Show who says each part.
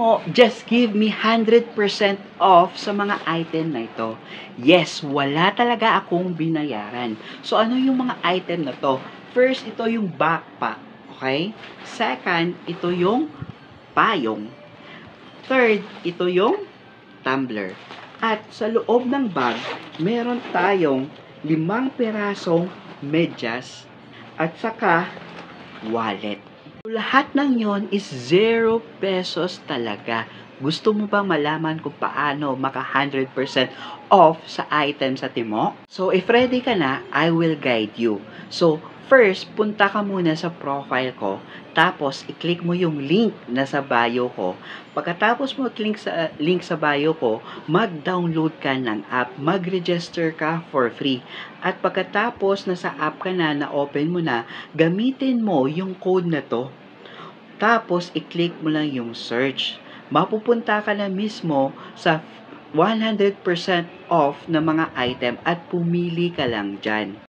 Speaker 1: mo, just give me 100% off sa mga item na ito. Yes, wala talaga akong binayaran. So, ano yung mga item na to? First, ito yung backpack. Okay? Second, ito yung payong. Third, ito yung tumbler. At sa loob ng bag, meron tayong 5 pirasong medyas at saka wallet. Lahat ng yon is 0 pesos talaga. Gusto mo bang malaman kung paano maka 100% off sa item sa Timok? So, if ready ka na, I will guide you. So, first, punta ka muna sa profile ko. Tapos, i-click mo yung link na sa bio ko. Pagkatapos mo i-click sa link sa bio ko, mag-download ka ng app. Mag-register ka for free. At pagkatapos nasa app ka na, na-open mo na, gamitin mo yung code na to. Tapos, i-click mo lang yung search. Mapupunta ka na mismo sa 100% off na mga item at pumili ka lang dyan.